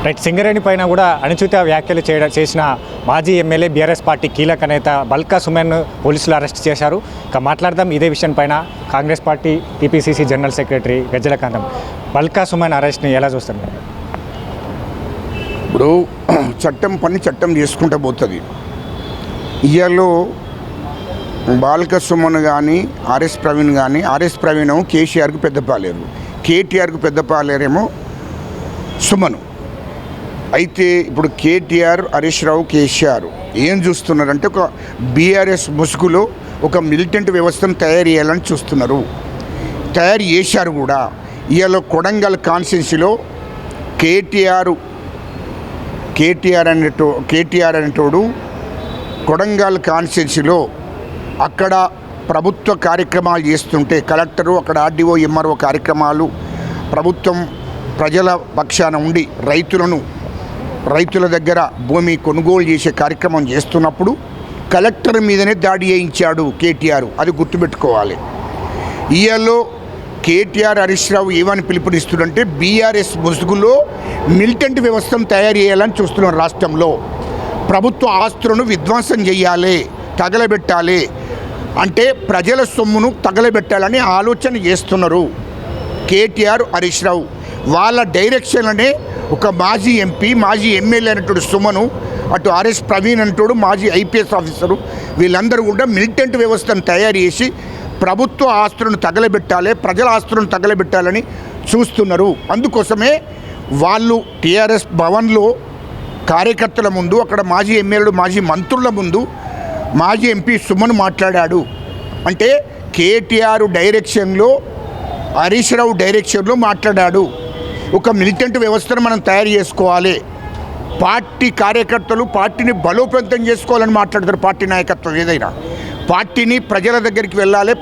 Right. Singareni పైన కూడా అనుచిత వ్యాఖ్యలు చేసిన మాజీ ఎమ్మెల్యే బీఆర్ఎస్ పార్టీ కీలక నేత బల్కా సుమన్ పోలీసులు అరెస్ట్ చేశారు. ఇక మాట్లాడదాం ఇదే విషయం పైన Congress party TPCC general secretary Gajjala Kantham. Balka Suman అరెస్ట్ని ఎలా చూస్తారు? ఇప్పుడు చట్టం పని చట్టం చేసుకుంటూ పోతుంది. ఇయ్యాలో బాల్క సుమన్ కానీ ఆర్ఎస్ ప్రవీణ్ కానీ, ఆర్ఎస్ ప్రవీణ్ ఏమో కేసీఆర్కు పెద్దపాలేరు, కేటీఆర్కు పెద్దపాలేరేమో సుమను. అయితే ఇప్పుడు కేటీఆర్, హరీష్ రావు, కేసీఆర్ ఏం చూస్తున్నారంటే ఒక బీఆర్ఎస్ ముసుగులో ఒక మిలిటెంట్ వ్యవస్థను తయారు చేయాలని చూస్తున్నారు. తయారు చేశారు కూడా. ఇవాళ కొడంగల్ కాన్స్టిట్యున్సీలో కేటీఆర్ అనేటోడు కొడంగల్ కాన్స్టిట్యున్సీలో అక్కడ ప్రభుత్వ కార్యక్రమాలు చేస్తుంటే కలెక్టరు, అక్కడ ఆర్డీఓ, ఎంఆర్ఓ కార్యక్రమాలు, ప్రభుత్వం ప్రజల పక్షాన ఉండి రైతుల దగ్గర భూమి కొనుగోలు చేసే కార్యక్రమం చేస్తున్నప్పుడు కలెక్టర్ మీదనే దాడి చేయించాడు కేటీఆర్. అది గుర్తుపెట్టుకోవాలి. ఈయల్లో కేటీఆర్, హరీష్ రావు ఏమని పిలుపునిస్తుందంటే బీఆర్ఎస్ ముసుగులో మిలిటెంట్ వ్యవస్థను తయారు చేయాలని చూస్తున్నారు. రాష్ట్రంలో ప్రభుత్వ ఆస్తులను విధ్వంసం చేయాలి, తగలబెట్టాలి, అంటే ప్రజల సొమ్మును తగలబెట్టాలని ఆలోచన చేస్తున్నారు కేటీఆర్, హరీష్ రావు. వాళ్ళ డైరెక్షన్లోనే ఒక మాజీ ఎంపీ, మాజీ ఎమ్మెల్యే అనేటువంటి సుమను, అటు ఆర్ఎస్ ప్రవీణ్ అంటోడు మాజీ ఐపీఎస్ ఆఫీసరు, వీళ్ళందరూ కూడా మిలిటెంట్ వ్యవస్థను తయారు చేసి ప్రభుత్వ ఆస్తులను తగలబెట్టాలి, ప్రజల ఆస్తులను తగలబెట్టాలని చూస్తున్నారు. అందుకోసమే వాళ్ళు టీఆర్ఎస్ భవన్లో కార్యకర్తల ముందు, అక్కడ మాజీ ఎమ్మెల్యేలు, మాజీ మంత్రుల ముందు మాజీ ఎంపీ సుమన్ మాట్లాడాడు. అంటే కేటీఆర్ డైరెక్షన్లో, హరీష్ రావు డైరెక్షన్లో మాట్లాడాడు. ఒక మిలిటెంట్ వ్యవస్థను మనం తయారు చేసుకోవాలి, పార్టీ కార్యకర్తలు పార్టీని బలోపేతం చేసుకోవాలని మాట్లాడతారు. పార్టీ నాయకత్వం ఏదైనా పార్టీని ప్రజల దగ్గరికి వెళ్ళాలి,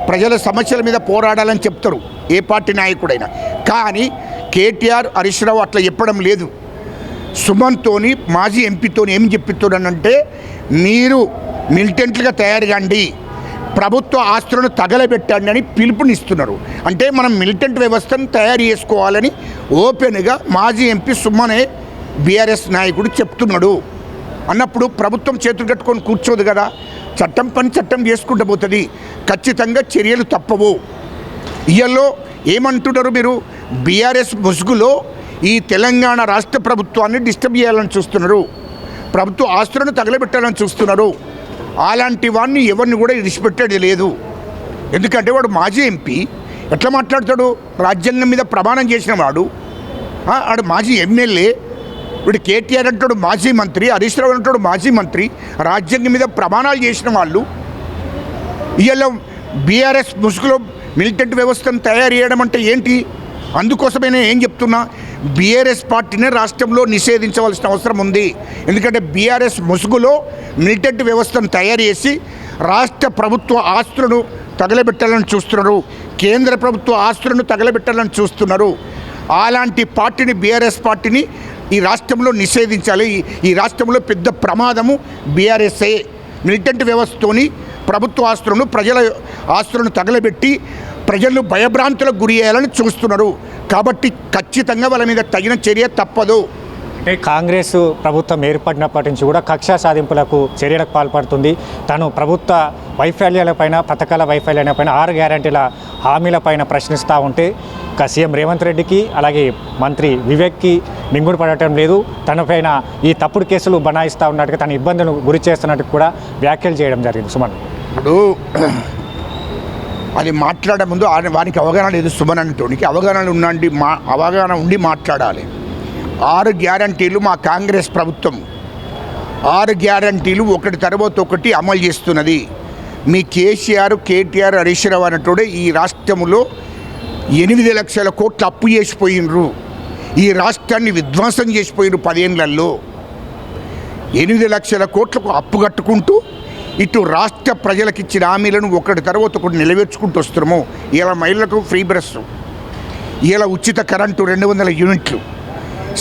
ప్రజల సమస్యల మీద పోరాడాలని చెప్తారు ఏ పార్టీ నాయకుడైనా. కానీ కేటీఆర్, హరీష్ రావు అట్లా చెప్పడం లేదు. సుమన్తోని, మాజీ ఎంపీతోని ఏం చెప్పిస్తున్నానంటే మీరు మిలిటెంట్లుగా తయారు కండి, ప్రభుత్వ ఆస్తులను తగలబెట్టండి అని పిలుపునిస్తున్నారు. అంటే మనం మిలిటెంట్ వ్యవస్థను తయారు చేసుకోవాలని ఓపెన్గా మాజీ ఎంపీ సుమనే బీఆర్ఎస్ నాయకుడు చెప్తున్నాడు. అన్నప్పుడు ప్రభుత్వం చేతులు కట్టుకొని కూర్చోదు కదా. చట్టం పని చట్టం చేసుకుంటూ పోతుంది. ఖచ్చితంగా చర్యలు తప్పవు. ఇయ్యల్లో ఏమంటున్నారు మీరు? బీఆర్ఎస్ ముసుగులో ఈ తెలంగాణ రాష్ట్ర ప్రభుత్వాన్ని డిస్టర్బ్ చేయాలని చూస్తున్నారు, ప్రభుత్వ ఆస్తులను తగలబెట్టాలని చూస్తున్నారు. అలాంటి వాడిని ఎవరిని కూడా విడిచిపెట్టేది లేదు. ఎందుకంటే వాడు మాజీ ఎంపీ, ఎట్లా మాట్లాడతాడు? రాజ్యాంగం మీద ప్రమాణం చేసిన వాడు, వాడు మాజీ ఎమ్మెల్యే. వీడు కేటీఆర్ అంటాడు మాజీ మంత్రి, హరీష్ రావు అంటాడు మాజీ మంత్రి, రాజ్యాంగం మీద ప్రమాణాలు చేసిన వాళ్ళు. ఇవాళ బీఆర్ఎస్ ముసుగులో మిలిటెంట్ వ్యవస్థను తయారు చేయడం అంటే ఏంటి? అందుకోసమే నేను ఏం చెప్తున్నా, బీఆర్ఎస్ పార్టీని రాష్ట్రంలో నిషేధించవలసిన అవసరం ఉంది. ఎందుకంటే బీఆర్ఎస్ ముసుగులో మిలిటెంట్ వ్యవస్థను తయారు చేసి రాష్ట్ర ప్రభుత్వ ఆస్తులను తగలబెట్టాలని చూస్తున్నారు, కేంద్ర ప్రభుత్వ ఆస్తులను తగలబెట్టాలని చూస్తున్నారు. అలాంటి పార్టీని, బీఆర్ఎస్ పార్టీని ఈ రాష్ట్రంలో నిషేధించాలి. ఈ రాష్ట్రంలో పెద్ద ప్రమాదము బీఆర్ఎస్ఏ. మిలిటెంట్ వ్యవస్థతోని ప్రభుత్వ ఆస్తులను, ప్రజల ఆస్తులను తగలబెట్టి ప్రజలు భయభ్రాంతులకు గురి చేయాలని చూస్తున్నారు. కాబట్టి ఖచ్చితంగా వాళ్ళ మీద తగిన చర్య తప్పదు. అంటే కాంగ్రెస్ ప్రభుత్వం ఏర్పడినప్పటి నుంచి కూడా కక్షా సాధింపులకు చర్యలకు పాల్పడుతుంది. తను ప్రభుత్వ వైఫల్యాలపైన, పథకాల వైఫల్యాలపైన, 6 గ్యారంటీల హామీలపైన ప్రశ్నిస్తూ ఉంటే సీఎం రేవంత్ రెడ్డికి అలాగే మంత్రి వివేక్కి మింగుడు పడటం లేదు. తనపైన ఈ తప్పుడు కేసులు బనాయిస్తూ ఉన్నట్టుగా, తన ఇబ్బందులను గురి చేస్తున్నట్టు కూడా వ్యాఖ్యలు చేయడం జరిగింది సుమన్. ఇప్పుడు అది మాట్లాడే ముందు వానికి అవగాహన లేదు. సుమన్ అంటోనికి అవగాహన ఉండి మాట్లాడాలి. 6 గ్యారంటీలు మా కాంగ్రెస్ ప్రభుత్వం 6 గ్యారంటీలు ఒకటి తర్వాత ఒకటి అమలు చేస్తున్నది. మీ కేసీఆర్, కేటీఆర్, హరీష్ రావు అన్నట్టుడే ఈ రాష్ట్రంలో 8 లక్షల కోట్లు అప్పు చేసిపోయినరు. ఈ రాష్ట్రాన్ని విధ్వంసం చేసిపోయినరు 10 ఏళ్లలో. 8 లక్షల కోట్లకు అప్పు కట్టుకుంటూ ఇటు రాష్ట్ర ప్రజలకు ఇచ్చిన హామీలను ఒకటి తర్వాత ఒకటి నిలవేర్చుకుంటూ వస్తున్నాము. ఇలా మహిళలకు ఫ్రీ బస్, ఇలా ఉచిత కరెంటు 200 యూనిట్లు,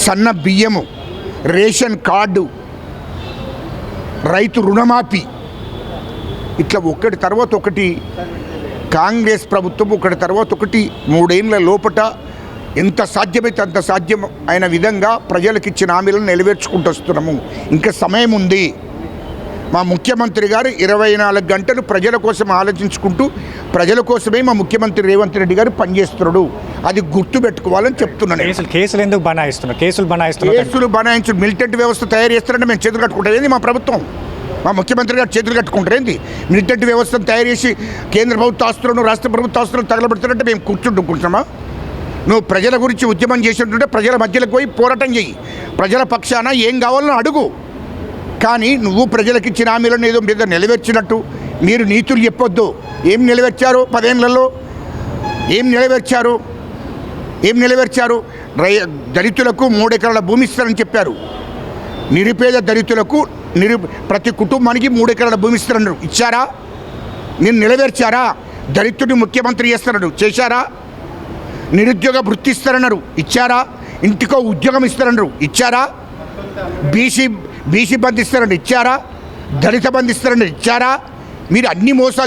సన్న బియ్యము, రేషన్ కార్డు, రైతు రుణమాఫీ, ఇట్లా ఒకటి తర్వాత ఒకటి కాంగ్రెస్ ప్రభుత్వం ఒకటి తర్వాత ఒకటి 3 ఏళ్ల లోపట ఎంత సాధ్యమైతే అంత సాధ్యం అయిన విధంగా ప్రజలకు ఇచ్చిన హామీలను నెరవేర్చుకుంటూ వస్తున్నాము. ఇంకా సమయం ఉంది. మా ముఖ్యమంత్రి గారు 24 గంటలు ప్రజల కోసం ఆలోచించుకుంటూ ప్రజల కోసమే మా ముఖ్యమంత్రి రేవంత్ రెడ్డి గారు పనిచేస్తున్నాడు. అది గుర్తుపెట్టుకోవాలని చెప్తున్నాను. కేసులు ఎందుకు బనాయిస్తున్నారు? కేసులు బనాయించు మిలిటెంట్ వ్యవస్థ తయారు చేస్తారంటే మేము చేతులు కట్టుకుంటారేంది? మా ప్రభుత్వం, మా ముఖ్యమంత్రి గారు చేతులు కట్టుకుంటారేంది? మిలిటెంట్ వ్యవస్థను తయారు చేసి కేంద్ర ప్రభుత్వ ఆస్తులను రాష్ట్ర ప్రభుత్వ ఆస్తులను తగలబెడతారంటే మేము కూర్చుంటున్నామా? నువ్వు ప్రజల గురించి ఉద్యమం చేసినట్టుంటే ప్రజల మధ్యలోకి పోయి పోరాటం చేయి. ప్రజల పక్షాన ఏం కావాలో అడుగు. కానీ నువ్వు ప్రజలకు ఇచ్చిన హామీలను ఏదో మీద నెరవేర్చినట్టు మీరు నీతులు చెప్పొద్దు. ఏం నెరవేర్చారు? 10 ఏళ్లలో ఏం నెరవేర్చారు? దళితులకు 3 ఎకరాల భూమి ఇస్తారని చెప్పారు. నిరుపేద దళితులకు ప్రతి కుటుంబానికి 3 ఎకరాల భూమి ఇస్తారన్నారు. ఇచ్చారా? నేను నెరవేర్చారా? దళితుడిని ముఖ్యమంత్రి చేస్తారన్నారు. చేశారా? నిరుద్యోగ వృత్తి ఇస్తారన్నారు. ఇచ్చారా? ఇంటికో ఉద్యోగం ఇస్తారన్నారు. ఇచ్చారా? బీసీ బంద్ ఇస్తారని ఇచ్చారా? దళిత బంద్ ఇస్తారని ఇచ్చారా? మీరు అన్ని మోసాలు